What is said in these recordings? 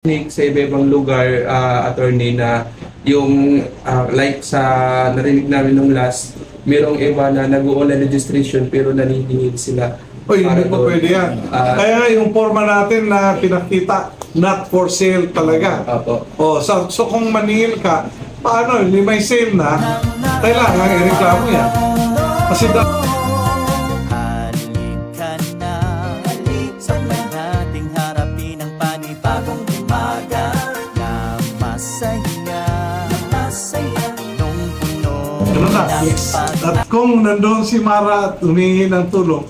sa iba-ibang lugar, attorney, na yung like sa narinig namin nung last, merong iba na nag-online registration pero naniningil sila. Oy, hindi po pwede yan. Kaya yung forma natin na pinakita, not for sale talaga. So kung maningil ka, paano? Hindi may sale na, kailangan i-reklamo yan. Kasi at kung nandoon si Mara at humingi ng tulong,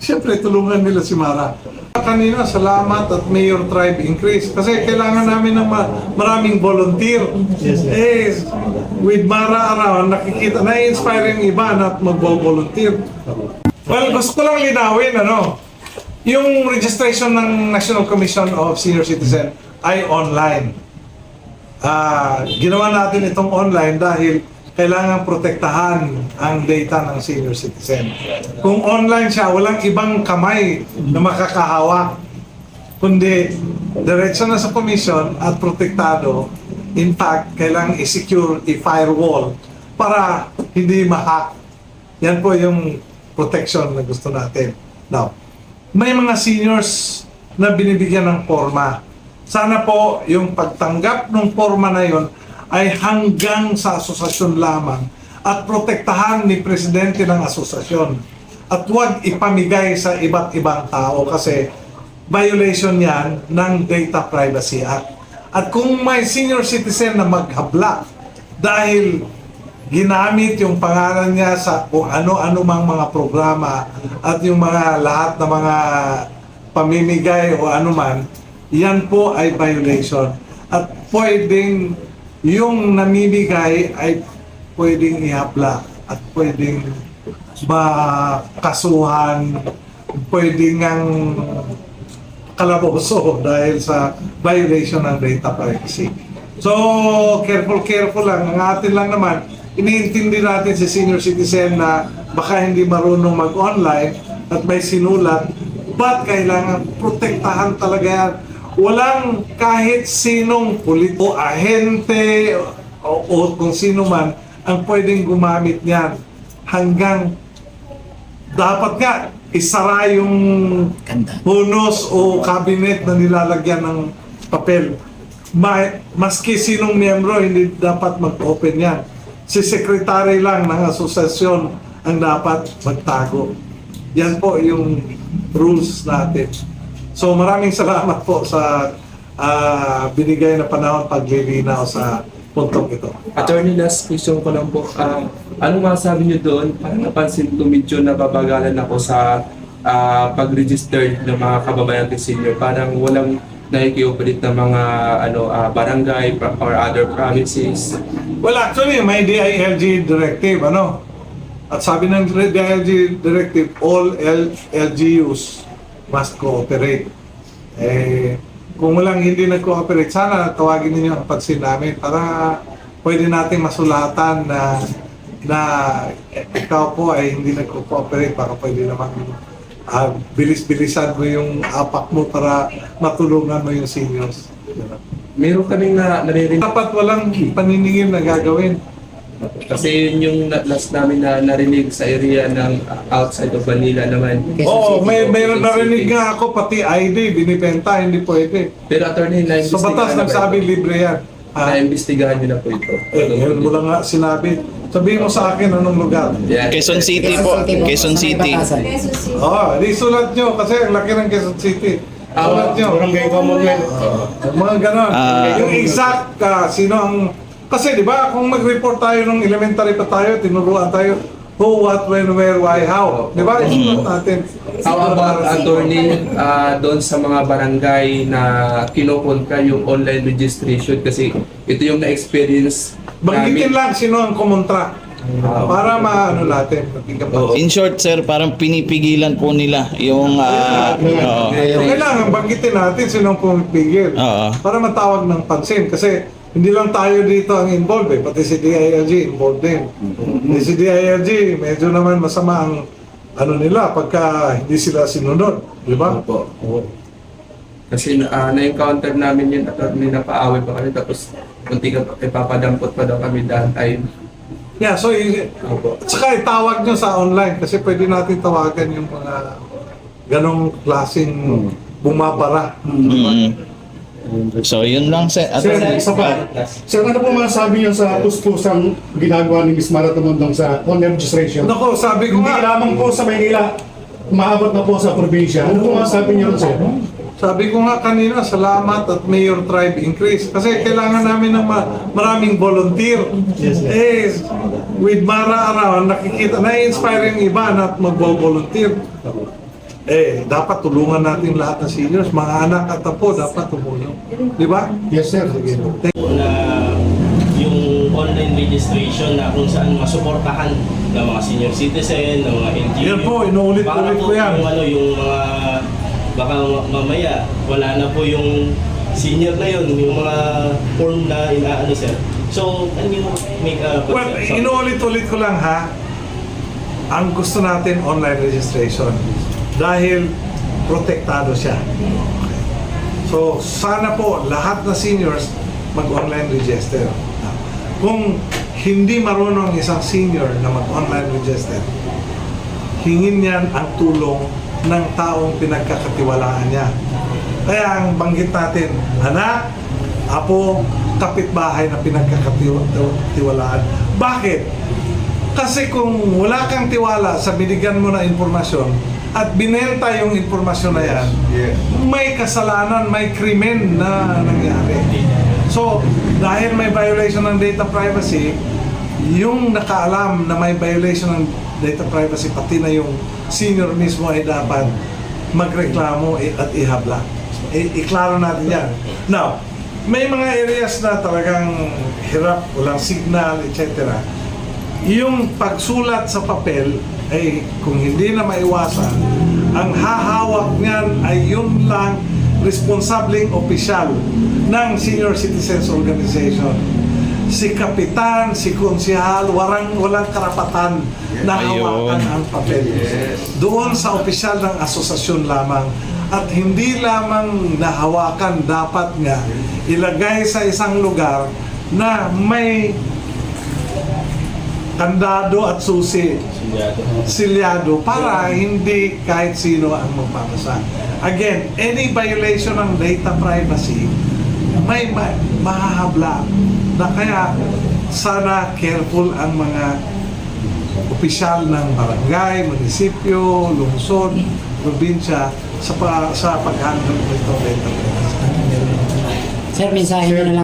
siyempre tulungan nila si Mara. Kanina, salamat at Mayor Tribe increase kasi kailangan namin ng maraming volunteer. With Mara around, nakikita, na-inspire yung iba na mag-volunteer. Well, gusto ko lang linawin, yung registration ng National Commission of Senior Citizen ay online. Ginawa natin itong online dahil kailangan protektahan ang data ng senior citizen. Kung online siya, walang ibang kamay na makakahawak, kundi diretso na sa commission at protektado. In fact, kailangan i-secure, i-firewall para hindi ma-hack. Yan po yung protection na gusto natin. Now, may mga seniors na binibigyan ng forma. Sana po yung pagtanggap ng forma na yon ay hanggang sa asosasyon lamang at protektahan ni presidente ng asosasyon at huwag ipamigay sa iba't ibang tao kasi violation yan ng Data Privacy Act. At kung may senior citizen na maghabla dahil ginamit yung pangalan niya sa kung ano-ano mang mga programa at yung mga lahat ng mga pamimigay o anuman, yan po ay violation at pwedeng yung namimigay ay pwedeng ihapla at pwedeng makasuhan, pwedeng ang kalaboso dahil sa violation ng data privacy. So, careful lang. Ang atin lang naman, iniintindi natin si senior citizen na baka hindi marunong mag-online at may sinulat, but kailangan protektahan talaga yan. Walang kahit sinong politiko, ahente o kung sino man ang pwedeng gumamit niyan hanggang dapat nga isara yung hunos o cabinet na nilalagyan ng papel. Maski sinong miyembro hindi dapat mag-open yan. Si secretary lang ng asosasyon ang dapat magtago. Yan po yung rules natin. So maraming salamat po sa binigay na panahon paglilinaw sa puntong ito. Attorney, last question ko lang po. Anong masasabi niyo doon? Parang napansin ko medyo nababagalan ako sa pag-register ng mga kababayan ng senior. Parang walang nakikioperate ng mga barangay or other provinces. Well, actually, may DILG directive, At sabi ng DILG directive, all LGUs must cooperate. Kung walang hindi nag-cooperate, sana tawagin ninyo ang pansin namin para pwede nating masulatan na ikaw po ay hindi nag-cooperate. Baka pwede naman bilis-bilisan mo yung apak mo para matulungan mo yung seniors. Meron kaming naririnig. Dapat walang paniningil na gagawin. Kasi yun yung last namin na narinig sa area ng outside of Manila naman. Mayroon narinig nga ako, pati ID, binibenta, hindi pwede. Pero attorney, sa batas nagsabi libre yan. Na-imbestigahan nyo na po ito. Yun mo lang nga sinabi. Sabihin mo sa akin anong lugar. Yeah. Quezon City po. Quezon City. Di sulat nyo kasi ang laki ng Quezon City. Sulat nyo. Barangay Commonwealth. Mga ganon. Yung exact, sino ang... Kasi di ba kung mag-report tayo nung elementary pa tayo, tinuruan tayo who, what, when, where, why, how. Di ba? Isulat natin. How about, attorney, doon sa mga barangay na kinukontra yung online registration? Kasi ito yung na-experience Banggitin lang sino ang kumontra. Para maano natin. In short, sir, parang pinipigilan po nila yung... Kailangan banggitin natin sino ang pumipigil. Para matawag ng pansin. Kasi hindi lang tayo dito ang involved pati si DILG involved din. Si DILG, medyo naman masama ang nila pagka hindi sila sinunod. Di ba? Kasi na-encounter namin yun at may napaaway pa kami tapos munti ka ipapadampot pa daw kami that time. Yeah, so Opo. at saka itawag nyo sa online kasi pwede natin tawagan yung mga ganong klaseng bumabara. So yun lang sir. Sir, isa pa. Sir, ano po masasabi niyo sa kuskusang ginagawa ni Ms. Mara Tumundong sa online registration? Nako, sabi ko Hindi nga, lamang po sa Maynila, maabot na po sa probinsya. Ano po masasabi niyo, sir? sabi ko nga kanina, salamat at Mayor Tribe increase. Kasi kailangan namin ng maraming volunteer. With Mara around, nakikita, na-inspire yung iba na mag-volunteer. Dapat tulungan natin lahat ng seniors, mga anak at apo, dapat tumulong. Di ba? Yes, sir. Sige. Na yung online registration na kung saan masuportahan ng mga senior citizen, ng mga NGO. Yan po, inuulit-ulit ko yan. Yung mga baka mamaya wala na po yung senior na yun, yung mga form na inaano sir. So, can you make a... Well, inuulit-ulit ko lang ha. Ang gusto natin online registration dahil protektado siya. So, sana po lahat na seniors mag-online register. Kung hindi marunong isang senior na mag-online register, hingin niyan ang tulong ng taong pinagkakatiwalaan niya. Kaya ang banggit natin, anak, apo, kapitbahay na pinagkakatiwalaan. Bakit? Kasi kung wala kang tiwala sa binigyan mo na impormasyon at binenta yung impormasyon na yan, may kasalanan, may krimen na nangyari. So, dahil may violation ng data privacy, yung nakaalam na may violation ng data privacy, pati na yung senior mismo ay dapat magreklamo at ihabla. Iklaro natin yan. Now, may mga areas na talagang hirap, walang signal, etc. Yung pagsulat sa papel ay kung hindi na maiwasan, ang hahawak niyan ay yun lang responsableng opisyal ng Senior Citizens Organization. Si kapitan, si konsehal, walang karapatan na hawakan ang papel. Doon sa opisyal ng asosasyon lamang. At hindi lamang nahawakan, dapat nga ilagay sa isang lugar na may kandado at susi, silyado, para hindi kahit sino ang magpapasa. Again, any violation ng data privacy, may mahahabla. Na kaya sana careful ang mga opisyal ng barangay, munisipyo, lungsod, probinsya sa pag-handle nito data privacy. Sir, mensahe nyo na lang